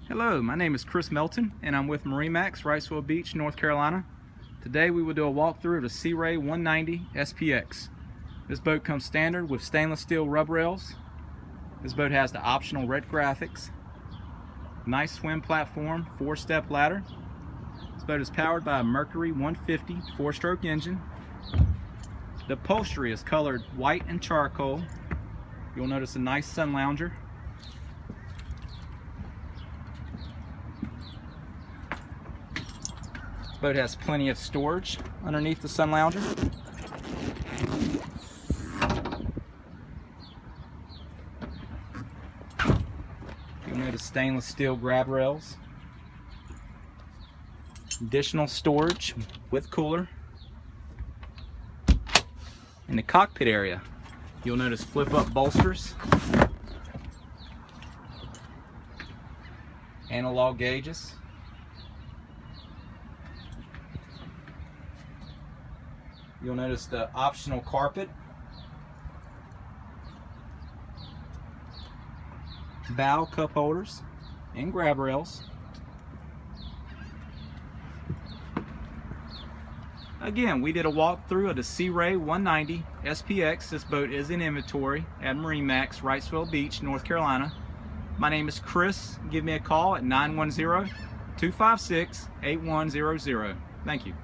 Hello, my name is Chris Melton and I'm with MarineMax Wrightsville Beach, North Carolina. Today we will do a walkthrough of the Sea Ray 190 SPX. This boat comes standard with stainless steel rub rails. This boat has the optional red graphics, nice swim platform, 4-step ladder. This boat is powered by a Mercury 150 4-stroke engine. The upholstery is colored white and charcoal. You'll notice a nice sun lounger. This boat has plenty of storage underneath the sun lounger. You'll notice stainless steel grab rails. Additional storage with cooler. In the cockpit area, you'll notice flip-up bolsters, analog gauges, you'll notice the optional carpet, bow cup holders, and grab rails. Again, we did a walkthrough of the Sea Ray 190 SPX. This boat is in inventory at MarineMax Wrightsville Beach, North Carolina. My name is Chris. Give me a call at 910-256-8100. Thank you.